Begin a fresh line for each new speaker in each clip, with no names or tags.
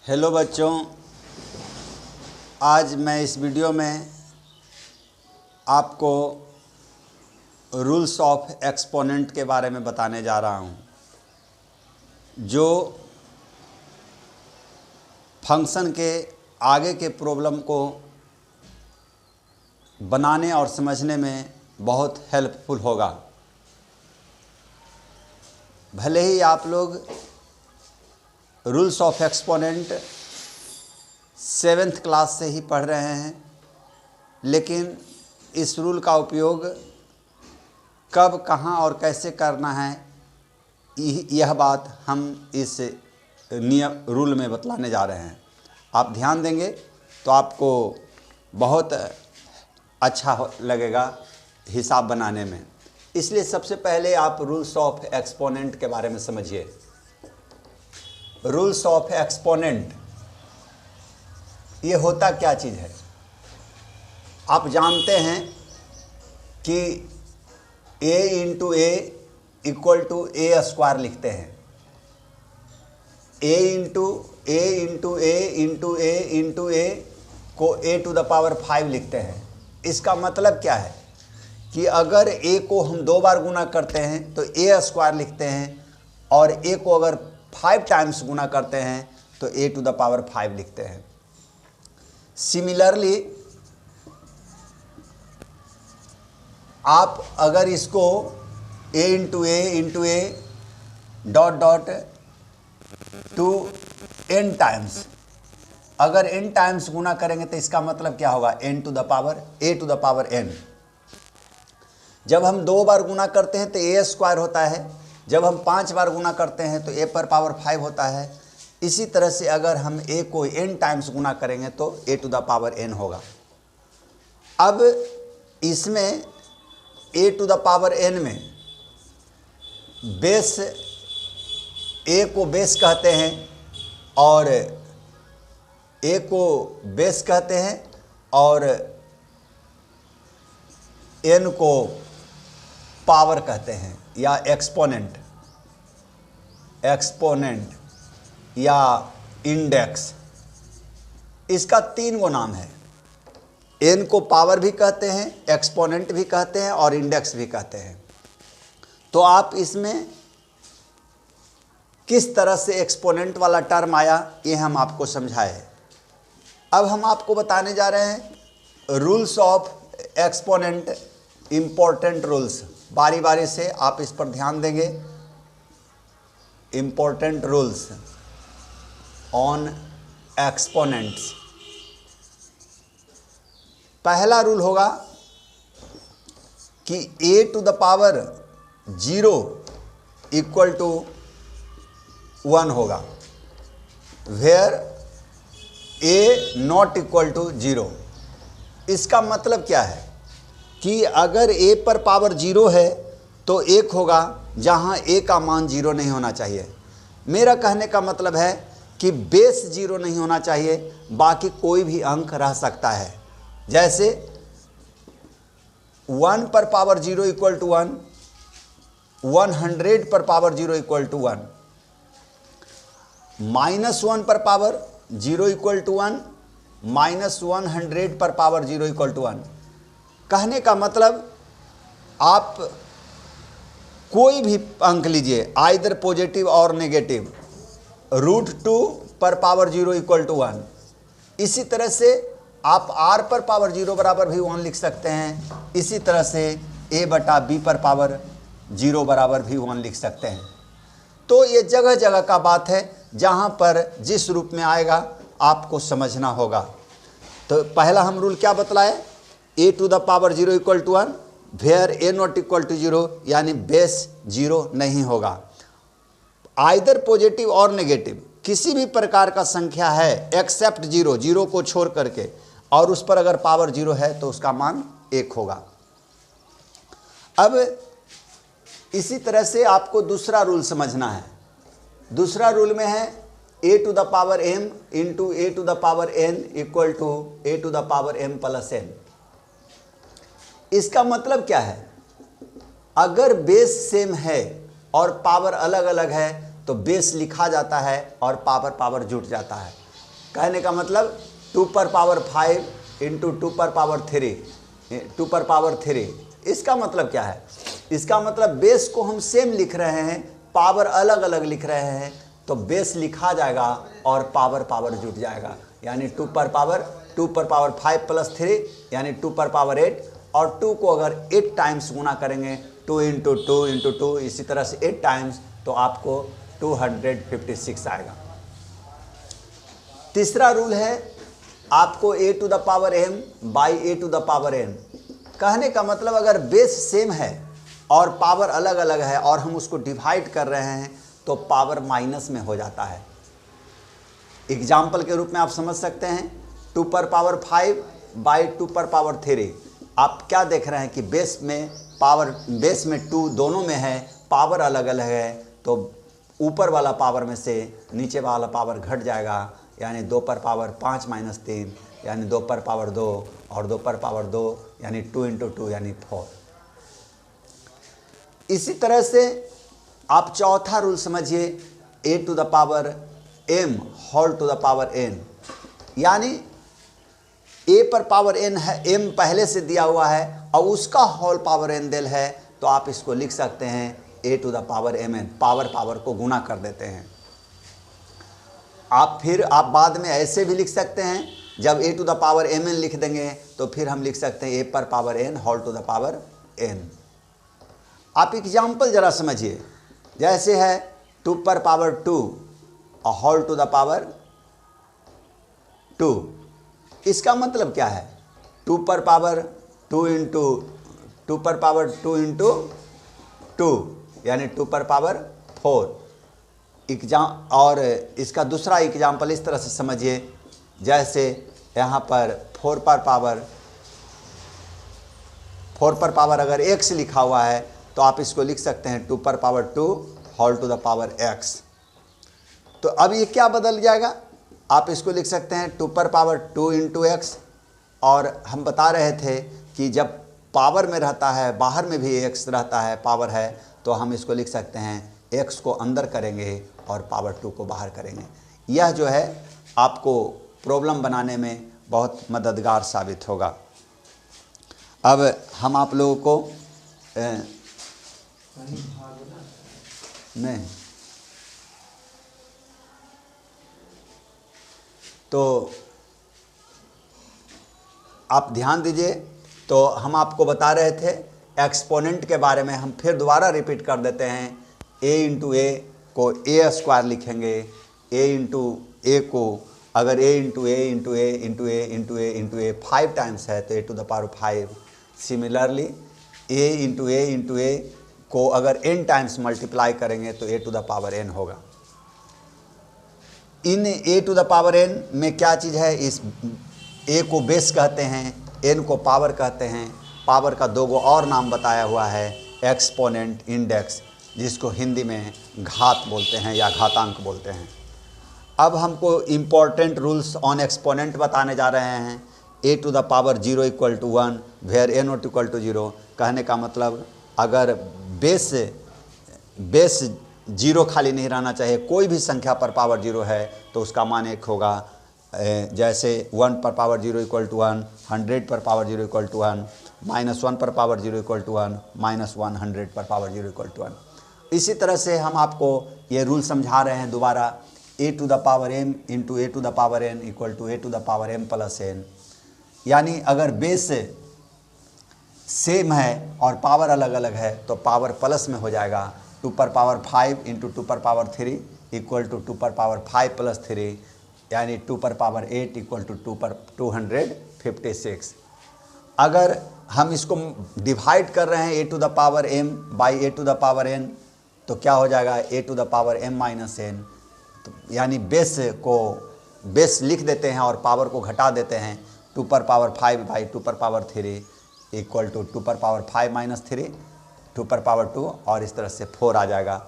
Hello बच्चों, आज मैं इस वीडियो में आपको रूल्स ऑफ एक्सपोनेंट के बारे में बताने जा रहा हूं, जो फंक्शन के आगे के प्रॉब्लम को बनाने और समझने में बहुत हेल्पफुल होगा। भले ही आप लोग rules of exponent 7th class से ही पढ़ रहे हैं, लेकिन इस रूल का उपयोग कब, कहाँ और कैसे करना है, यह बात हम इस नियम रूल में बतलाने जा रहे हैं। आप ध्यान देंगे तो आपको बहुत अच्छा लगेगा हिसाब बनाने में। इसलिए सबसे पहले आप रूल्स ऑफ एक्सपोनेंट के बारे में समझिए। रूल्स ऑफ एक्सपोनेंट ये होता क्या चीज़ है? आप जानते हैं कि a into a equal to a square लिखते हैं। a into a into a into a into a को a टू द पावर 5 लिखते हैं। इसका मतलब क्या है कि अगर a को हम 2 बार गुना करते हैं तो a स्क्वायर लिखते हैं, और a को अगर 5 टाइम्स गुना करते हैं तो a टू द पावर 5 लिखते हैं। सिमिलरली आप अगर इसको a into a dot dot to n times, अगर n टाइम्स गुना करेंगे तो इसका मतलब क्या होगा? n to the power a to the power n। जब हम 2 बार गुना करते हैं तो a स्क्वायर होता है, जब हम 5 बार गुना करते हैं तो a पर पावर 5 होता है। इसी तरह से अगर हम a को n टाइम्स गुना करेंगे तो a to the power n होगा। अब इसमें a to the power n में बेस, a को बेस कहते हैं और a को बेस कहते हैं और n को पावर कहते हैं, या एक्सपोनेंट या इंडेक्स। इसका 3 गो नाम है। n को पावर भी कहते हैं, एक्सपोनेंट भी कहते हैं और इंडेक्स भी कहते हैं। तो आप इसमें किस तरह से एक्सपोनेंट वाला टर्म आया, ये हम आपको समझाए। अब हम आपको बताने जा रहे हैं rules of exponent, important rules. बारी बारी से आप इस पर ध्यान देंगे। Important rules on exponents. पहला रूल होगा कि a to the power 0 equal to 1 होगा, where a not equal to 0। इसका मतलब क्या है कि अगर a पर पावर 0 है तो 1 होगा, जहां a का मान 0 नहीं होना चाहिए। मेरा कहने का मतलब है कि बेस 0 नहीं होना चाहिए, बाकी कोई भी अंक रह सकता है। जैसे 1 पर पावर 0 इक्वल टू 1, 100 पर पावर 0 इक्वल टू 1, -1 पर पावर 0 इक्वल टू 1, -100 पर पावर 0 इक्वल टू 1। कहने का मतलब आप कोई भी अंक लीजिए, आइदर पॉजिटिव और नेगेटिव, √2 पर पावर 0 इक्वल टू 1। इसी तरह से आप r पर पावर 0 बराबर भी 1 लिख सकते हैं। इसी तरह से a बटा b पर पावर 0 बराबर भी 1 लिख सकते हैं। तो ये जगह जगह का बात है, जहाँ पर जिस रूप में आएगा आपको समझना होगा। तो पहला हम रूल क्या बतलाए? a to the power 0 equal to 1, where a not equal to 0, यानी बेस 0 नहीं होगा। आइदर पॉजिटिव और नेगेटिव, किसी भी प्रकार का संख्या है एक्सेप्ट 0, 0 को छोड़ करके, और उस पर अगर पावर 0 है तो उसका मान 1 होगा। अब इसी तरह से आपको दूसरा रूल समझना है। दूसरा रूल में है a to the power m into a to the power n equal to a to the power m plus n। इसका मतलब क्या है? अगर बेस सेम है और पावर अलग अलग है तो बेस लिखा जाता है और पावर जुट जाता है। कहने का मतलब 2 पर पावर 5 इंटू 2 पर पावर 3, 2 पर पावर 3। इसका मतलब क्या है? इसका मतलब बेस को हम सेम लिख रहे हैं, पावर अलग अलग लिख रहे हैं, तो बेस लिखा जाएगा और पावर पावर जुट जाएगा। यानी 2 पर पावर 5 प्लस 3 यानी 2 पर पावर 8, और 2 को अगर 8 टाइम्स गुना करेंगे 2 इंटू 2 इंटू 2, इसी तरह से 8 टाइम्स, तो आपको 256 आएगा। तीसरा रूल है आपको a to the power m by a to the power n। कहने का मतलब अगर बेस सेम है और पावर अलग अलग है और हम उसको डिवाइड कर रहे हैं तो पावर माइनस में हो जाता है। एग्जाम्पल के रूप में आप समझ सकते हैं 2 पर पावर 5 बाई 2 पर पावर 3। आप क्या देख रहे हैं कि बेस में 2 दोनों में है, पावर अलग अलग है, तो ऊपर वाला पावर में से नीचे वाला पावर घट जाएगा, यानी 2 पर पावर 5 माइनस 3 यानी 2 पर पावर 2, और 2 पर पावर 2 यानी 2 इंटू 2 यानी 4। इसी तरह से आप चौथा रूल समझिए a to the power m whole to the power n, यानी a पर पावर n है, m पहले से दिया हुआ है और उसका होल पावर n दिल है, तो आप इसको लिख सकते हैं a to the power mn, power power को गुना कर देते हैं। आप बाद में ऐसे भी लिख सकते हैं, जब a to the power mn लिख देंगे तो फिर हम लिख सकते हैं a पर power n whole to the power n। आप एग्जाम्पल ज़रा समझिए, जैसे है 2 पर power 2 whole to the power 2। इसका मतलब क्या है? 2 पर पावर 2 इंटू 2 पर पावर 2 इंटू 2 यानी 2 पर पावर 4। और इसका दूसरा एग्जाम्पल इस तरह से समझिए, जैसे यहाँ पर 4 पर पावर अगर x लिखा हुआ है तो आप इसको लिख सकते हैं 2 पर power 2 whole to the power x। तो अब ये क्या बदल जाएगा? आप इसको लिख सकते हैं 2 पर पावर 2 इंटू एक्स, और हम बता रहे थे कि जब पावर में रहता है, बाहर में भी x रहता है, पावर है, तो हम इसको लिख सकते हैं x को अंदर करेंगे और पावर 2 को बाहर करेंगे। यह जो है आपको प्रॉब्लम बनाने में बहुत मददगार साबित होगा। अब हम आप लोगों को नहीं तो आप ध्यान दीजिए, तो हम आपको बता रहे थे एक्सपोनेंट के बारे में, हम फिर दोबारा रिपीट कर देते हैं। a इंटू ए को a स्क्वायर लिखेंगे, a इंटू ए को अगर a into a into a into a into a into a 5 times है तो a to the power 5। Similarly a into a को अगर n टाइम्स मल्टीप्लाई करेंगे तो a to the power n होगा। इन a to the power n में क्या चीज़ है? इस a को बेस कहते हैं, n को पावर कहते हैं। पावर का 2 और नाम बताया हुआ है, एक्सपोनेंट, इंडेक्स, जिसको हिंदी में घात बोलते हैं या घातांक बोलते हैं। अब हमको इम्पॉर्टेंट रूल्स ऑन एक्सपोनेंट बताने जा रहे हैं। a to the power 0 equal to 1 where a not equal to 0। कहने का मतलब अगर बेस 0 खाली नहीं रहना चाहिए, कोई भी संख्या पर पावर 0 है तो उसका मान 1 होगा। जैसे 1 पर पावर 0 इक्वल टू 1, 100 पर पावर 0 इक्वल टू 1, -1 पर पावर 0 इक्वल टू 1, -100 पर पावर 0 इक्वल टू 1। इसी तरह से हम आपको ये रूल समझा रहे हैं दोबारा, a to the power m into a to the power n equal to a to the power m plus n। यानी अगर बेस सेम है और पावर अलग अलग है तो पावर प्लस में हो जाएगा। 2 पर पावर 5 इंटू 2 पर पावर 3 इक्वल टू 2 पर पावर 5 प्लस 3, यानी 2 पर पावर 8 इक्वल टू 2 पर 256। अगर हम इसको डिवाइड कर रहे हैं a to the power m by a to the power n तो क्या हो जाएगा? a to the power m minus n। तो यानी बेस लिख देते हैं और पावर को घटा देते हैं। 2 पर पावर 5 बाई 2 पर पावर 3 इक्वल टू 2 पर पावर 5 माइनस 3, 2 पर पावर 2, और इस तरह से 4 आ जाएगा।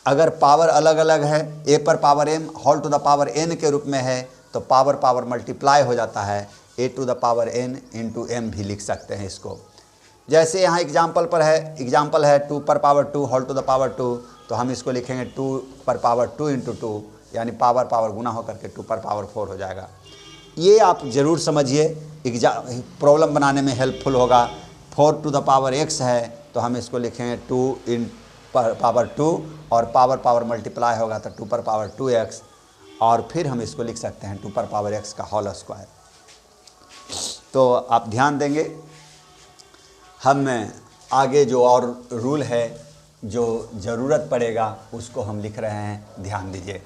अगर पावर अलग अलग है, a पर power m whole to the power n के रूप में है तो पावर मल्टीप्लाई हो जाता है, a to the power n into m भी लिख सकते हैं इसको। जैसे यहाँ एग्जाम्पल है 2 पर power 2 whole to the power 2, तो हम इसको लिखेंगे 2 पर पावर 2 इंटू 2 यानी पावर पावर गुना होकर के 2 पर पावर 4 हो जाएगा। ये आप ज़रूर समझिए, एग्जाम प्रॉब्लम बनाने में हेल्पफुल होगा। 4 टू द पावर x है तो हम इसको लिखेंगे 2 इन पावर 2 और पावर पावर मल्टीप्लाई होगा तो 2 पर पावर 2x और फिर हम इसको लिख सकते हैं 2 पर पावर x का होल स्क्वायर। तो आप ध्यान देंगे, हम आगे जो और रूल है जो ज़रूरत पड़ेगा उसको हम लिख रहे हैं, ध्यान दीजिए।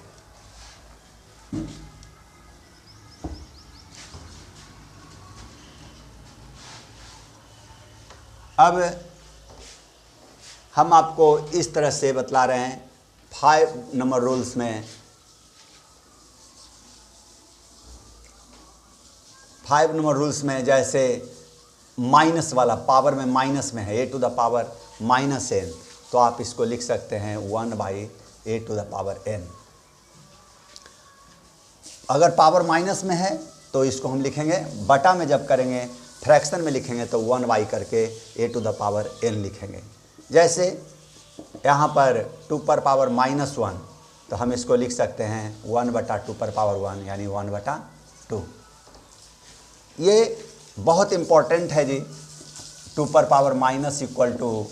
अब हम आपको इस तरह से बतला रहे हैं 5 नंबर रूल्स में, 5 नंबर रूल्स में जैसे माइनस वाला, पावर में माइनस में है a to the power minus n, तो आप इसको लिख सकते हैं 1/a to the power n। अगर पावर माइनस में है तो इसको हम लिखेंगे बटा में, जब करेंगे फ्रैक्शन में लिखेंगे तो 1/, करके a to the power n लिखेंगे। जैसे यहाँ पर 2 पर पावर -1 तो हम इसको लिख सकते हैं 1/2 पर पावर 1 यानी 1/2। ये बहुत इम्पॉर्टेंट है जी। 2 पर पावर माइनस इक्वल टू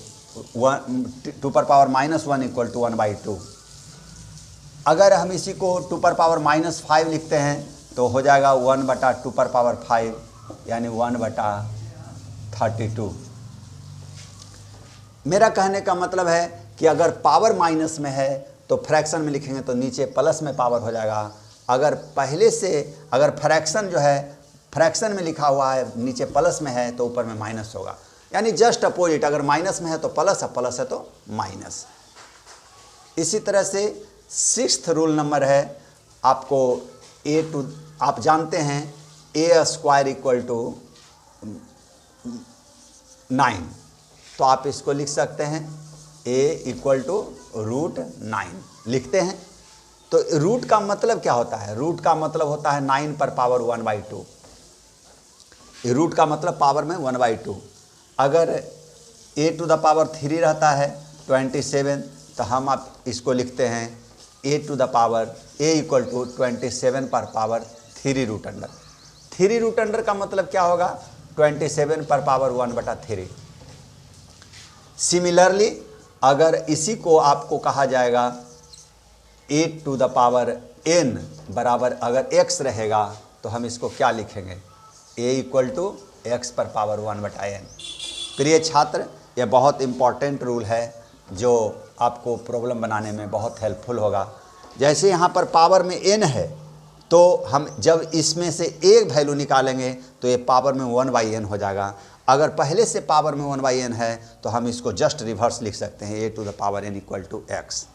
2 पर पावर -1 इक्वल टू 1/2। अगर हम इसी को 2 पर पावर -5 लिखते हैं तो हो जाएगा 1/2 पर पावर 5 यानी 1/32। मेरा कहने का मतलब है कि अगर पावर माइनस में है तो फ्रैक्शन में लिखेंगे तो नीचे प्लस में पावर हो जाएगा। अगर पहले से अगर फ्रैक्शन जो है फ्रैक्शन में लिखा हुआ है नीचे प्लस में है तो ऊपर में माइनस होगा, यानी जस्ट अपोजिट। अगर माइनस में है तो प्लस, और प्लस है तो माइनस। इसी तरह से 6th रूल नंबर है आपको आप जानते हैं a² इक्वल टू 9, तो आप इसको लिख सकते हैं a इक्वल टू √9 लिखते हैं। तो रूट का मतलब क्या होता है? रूट का मतलब होता है 9 पर पावर 1/2। रूट का मतलब पावर में 1/2। अगर a टू द पावर 3 रहता है 27 तो हम आप इसको लिखते हैं a to the power a equal to 27 पर पावर 3√अंडर। 3√अंडर का मतलब क्या होगा? 27 पर पावर 1/3। सिमिलरली अगर इसी को आपको कहा जाएगा a to the power n बराबर अगर x रहेगा तो हम इसको क्या लिखेंगे? a इक्वल टू x पर पावर 1/n। प्रिय छात्र, यह बहुत इम्पॉर्टेंट रूल है जो आपको प्रॉब्लम बनाने में बहुत हेल्पफुल होगा। जैसे यहाँ पर पावर में n है तो हम जब इसमें से एक वैल्यू निकालेंगे तो ये पावर में 1/n हो जाएगा। अगर पहले से पावर में 1/n है तो हम इसको जस्ट रिवर्स लिख सकते हैं a to the power n equal to x।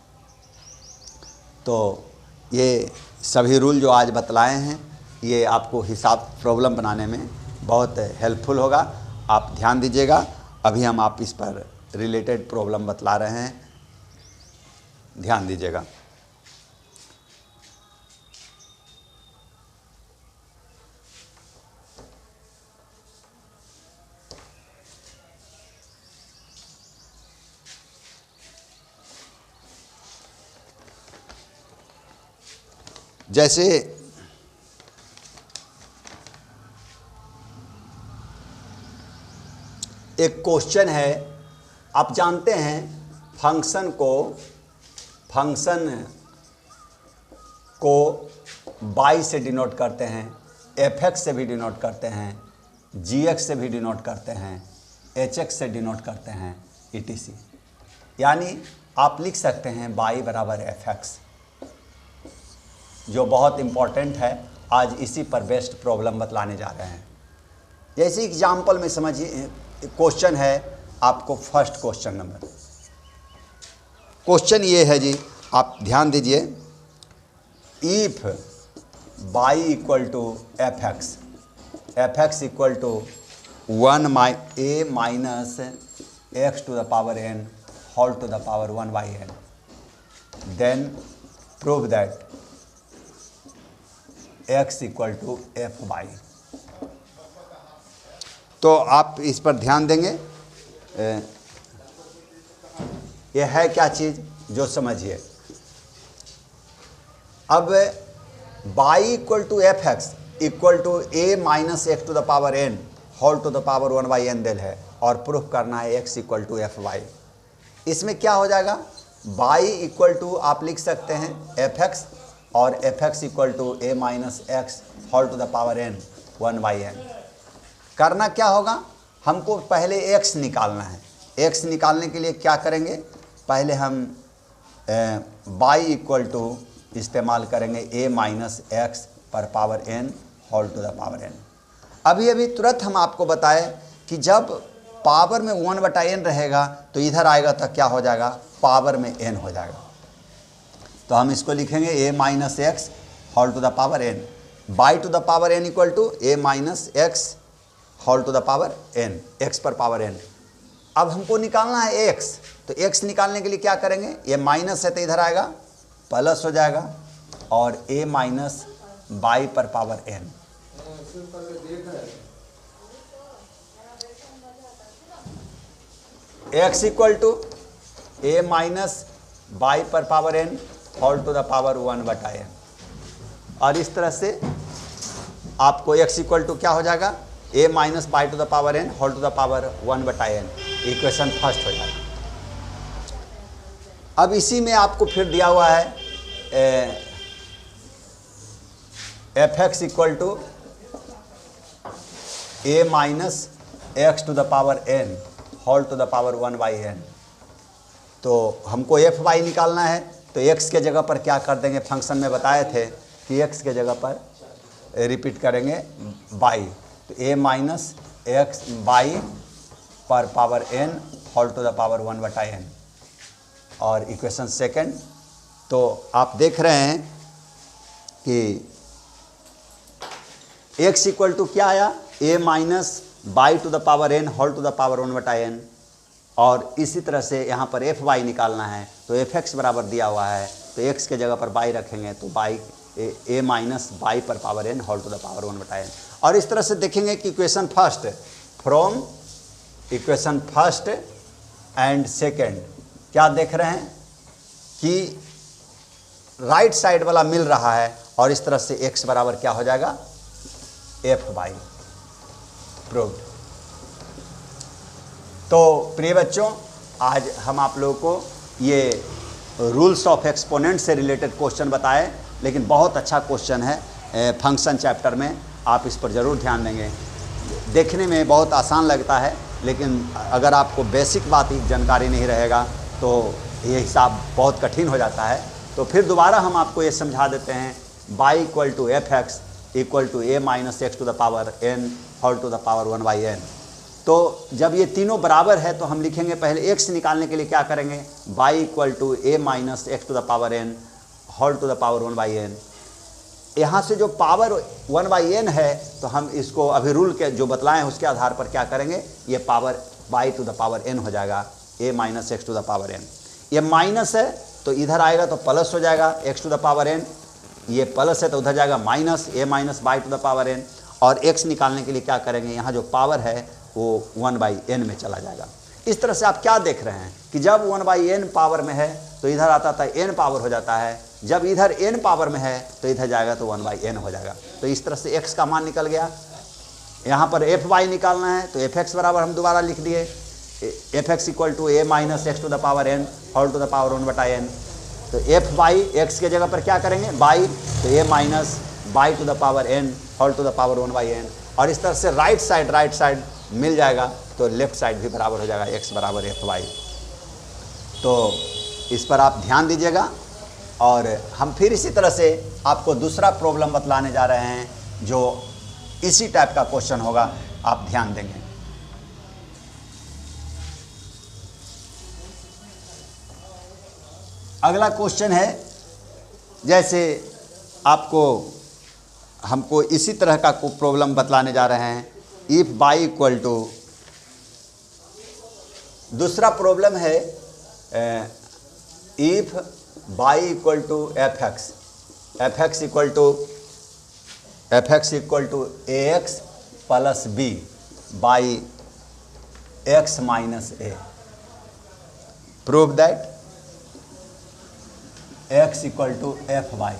तो ये सभी रूल जो आज बतलाए हैं ये आपको हिसाब प्रॉब्लम बनाने में बहुत हेल्पफुल होगा। आप ध्यान दीजिएगा। अभी हम आप इस पर रिलेटेड प्रॉब्लम बतला रहे हैं, ध्यान दीजिएगा। जैसे एक क्वेश्चन है, आप जानते हैं फंक्शन को बाई से डिनोट करते हैं, fx से भी डिनोट करते हैं, gx से भी डिनोट करते हैं, hx से डिनोट करते हैं, etc। यानी आप लिख सकते हैं बाई बराबर fx, जो बहुत इम्पॉर्टेंट है। आज इसी पर बेस्ट प्रॉब्लम बतलाने जा रहे हैं। जैसे एग्जाम्पल में समझिए, क्वेश्चन है आपको फर्स्ट क्वेश्चन नंबर। क्वेश्चन ये है जी, आप ध्यान दीजिए। If y equal to f x equal to 1a minus x to the power n whole to the power 1/n, then prove that x equal to f/। तो आप इस पर ध्यान देंगे। यह है क्या चीज़ जो समझिए। अब y equal to f x equal to a minus x to the power n whole to the power 1/n दिल है और प्रूफ करना है x equal to f y. इसमें क्या हो जाएगा, y इक्वल टू आप लिख सकते हैं एफ एक्स और f x equal to a minus x whole to the power n 1/n। करना क्या होगा, हमको पहले x निकालना है। x निकालने के लिए क्या करेंगे, पहले हम y इक्वल टू इस्तेमाल करेंगे a माइनस एक्स पर power n whole to the power n। अभी तुरंत हम आपको बताए कि जब पावर में 1/n रहेगा तो इधर आएगा तो क्या हो जाएगा, पावर में n हो जाएगा। तो हम इसको लिखेंगे a minus x whole to the power n y to the power n equal to a minus x whole to the power n, x पर पावर n। अब हमको निकालना है x, तो x निकालने के लिए क्या करेंगे, ये माइनस है तो इधर आएगा प्लस हो जाएगा और a माइनस बाई पर power n। x equal to a minus by पर power n whole to the power 1/n। और इस तरह से आपको x इक्वल टू क्या हो जाएगा, a minus y to the power n whole to the power 1/n। Equation first हो जाएगा। अब इसी में आपको फिर दिया हुआ है f x equal to a minus x to the power n whole to the power 1/n। तो हमको एफ वाई निकालना है, तो x के जगह पर क्या कर देंगे, फंक्शन में बताए थे कि x के जगह पर रिपीट करेंगे y, तो a माइनस एक्स बाई पर power n whole to the power 1/n। और इक्वेशन सेकंड, तो आप देख रहे हैं कि x इक्वल टू क्या आया, a minus y to the power n whole to the power 1/n। और इसी तरह से यहाँ पर एफ वाई निकालना है, तो एफ एक्स बराबर दिया हुआ है, तो x के जगह पर बाई रखेंगे तो बाई a माइनस बाई पर power n whole to the power 1/n। और इस तरह से देखेंगे कि equation first from equation first and second क्या देख रहे हैं कि राइट साइड वाला मिल रहा है, और इस तरह से x बराबर क्या हो जाएगा, एफ वाई प्रूव्ड। तो प्रिय बच्चों, आज हम आप लोगों को ये रूल्स ऑफ एक्सपोनेंट से रिलेटेड क्वेश्चन बताए, लेकिन बहुत अच्छा क्वेश्चन है फंक्शन चैप्टर में, आप इस पर ज़रूर ध्यान देंगे। देखने में बहुत आसान लगता है, लेकिन अगर आपको बेसिक बात की जानकारी नहीं रहेगा तो ये हिसाब बहुत कठिन हो जाता है। तो फिर दोबारा हम आपको ये समझा देते हैं, y equal to f x equal to a minus x to the power n whole to the power 1/n। तो जब ये तीनों बराबर है तो हम लिखेंगे, पहले x निकालने के लिए क्या करेंगे, y equal to a minus x to the power n whole to the power 1/n। यहाँ से जो पावर 1/n है, तो हम इसको अभी रूल के जो बतलाएं हैं उसके आधार पर क्या करेंगे, ये power y to the power n हो जाएगा, a minus x to the power n। ये माइनस है तो इधर आएगा तो प्लस हो जाएगा x to the power n, ये प्लस है तो उधर जाएगा minus, a minus y to the power n। और x निकालने के लिए क्या करेंगे, यहाँ जो पावर है वो 1/n में चला जाएगा। इस तरह से आप क्या देख रहे हैं कि जब 1/n पावर में है तो इधर आता था n पावर हो जाता है, जब इधर n पावर में है तो इधर जाएगा तो 1/n हो जाएगा। तो इस तरह से x का मान निकल गया। यहाँ पर एफ वाई निकालना है, तो एफ एक्स बराबर हम दोबारा लिख दिए, f x equal to a minus x to the power n whole to the power 1/n। तो एफ वाई एक्स के जगह पर क्या करेंगे, बाई, तो a minus y to the power n whole to the power 1/n। और इस तरह से राइट साइड मिल जाएगा तो लेफ्ट साइड भी बराबर हो जाएगा, x बराबर एफ वाई। तो इस पर आप ध्यान दीजिएगा। और हम फिर इसी तरह से आपको दूसरा प्रॉब्लम बतलाने जा रहे हैं जो इसी टाइप का क्वेश्चन होगा, आप ध्यान देंगे। अगला क्वेश्चन है, जैसे हमको इसी तरह का प्रॉब्लम बतलाने जा रहे हैं, इफ y इक्वल टू, दूसरा प्रॉब्लम है if y equal to f x equal to a x plus b by x minus a. Prove that x equal to f y.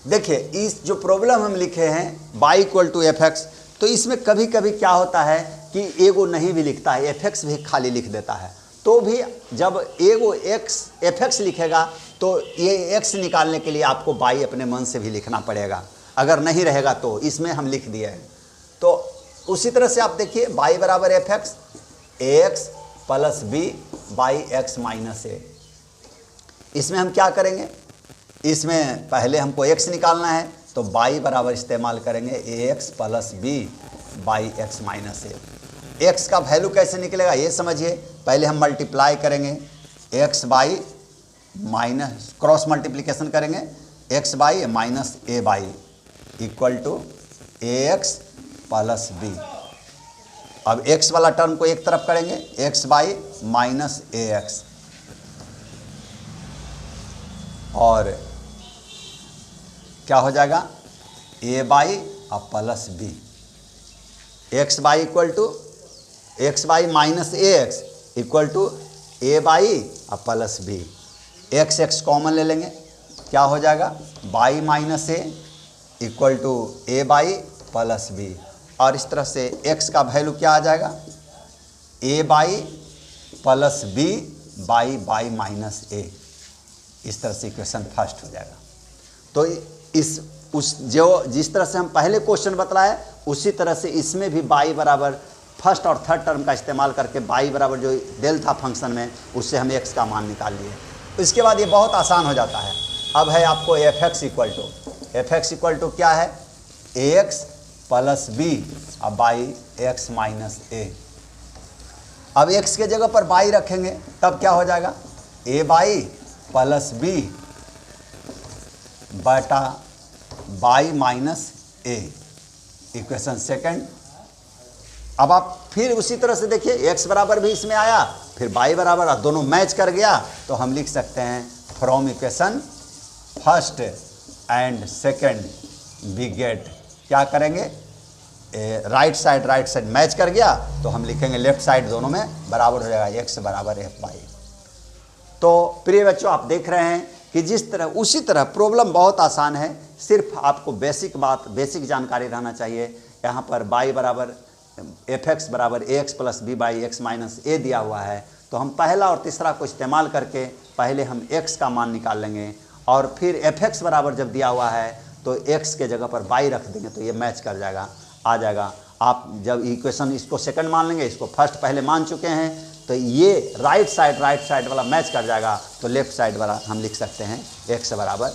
देखिए इस जो प्रॉब्लम हम लिखे हैं y equal to f x, तो इसमें कभी कभी क्या होता है कि एगो नहीं भी लिखता है, एफ एक्स भी खाली लिख देता है। तो भी जब एगो एक्स एफ एक्स लिखेगा तो ये एक्स निकालने के लिए आपको y अपने मन से भी लिखना पड़ेगा, अगर नहीं रहेगा तो इसमें हम लिख दिए हैं। तो उसी तरह से आप देखिए y बराबर f x x plus b by x minus a. इसमें हम क्या करेंगे, इसमें पहले हमको x निकालना है तो y बराबर इस्तेमाल करेंगे x plus b by x minus a. X का वैल्यू कैसे निकलेगा ये समझिए, पहले हम मल्टीप्लाई करेंगे x by minus cross multiplication करेंगे x by minus a by equal to a x plus b. अब x वाला टर्म को एक तरफ करेंगे x by minus a x, और क्या हो जाएगा a बाई और plus b. X by equal to x by minus a x equal to a by और plus b. X x common ले लेंगे, क्या हो जाएगा y minus a equal to a y plus b. और इस तरह से x का वैल्यू क्या आ जाएगा a by plus b by by minus a. इस तरह से इक्वेशन फर्स्ट हो जाएगा। तो जिस तरह से हम पहले क्वेश्चन बतलाए उसी तरह से इसमें भी y बराबर फर्स्ट और थर्ड टर्म का इस्तेमाल करके y बराबर जो डेल था फंक्शन में उससे हम x का मान निकाल लिए। तो इसके बाद ये बहुत आसान हो जाता है। अब है आपको एफ एक्स इक्वल टू क्या है एक्स प्लस बी अब बाई एक्स माइनस ए। अब x के जगह पर y रखेंगे तब क्या हो जाएगा a बाई प्लस बी बटा by minus A, equation second. अब आप फिर उसी तरह से देखिए x बराबर भी इसमें आया, फिर y बराबर, दोनों मैच कर गया तो हम लिख सकते हैं from equation first and second we get, क्या करेंगे राइट साइड मैच कर गया तो हम लिखेंगे लेफ्ट साइड दोनों में बराबर हो जाएगा x बराबर एफ बाई। तो प्रिय बच्चों आप देख रहे हैं कि जिस तरह उसी तरह प्रॉब्लम बहुत आसान है, सिर्फ आपको बेसिक जानकारी रहना चाहिए। यहाँ पर y बराबर एफ एक्स बराबर a x plus b by x minus a दिया हुआ है, तो हम पहला और तीसरा को इस्तेमाल करके पहले हम x का मान निकाल लेंगे और फिर एफ एक्स बराबर जब दिया हुआ है तो x के जगह पर y रख देंगे तो ये मैच कर जाएगा, आ जाएगा। आप जब इक्वेशन इसको सेकंड मान लेंगे, इसको फर्स्ट पहले मान चुके हैं, तो ये राइट साइड वाला मैच कर जाएगा तो लेफ्ट साइड वाला हम लिख सकते हैं x बराबर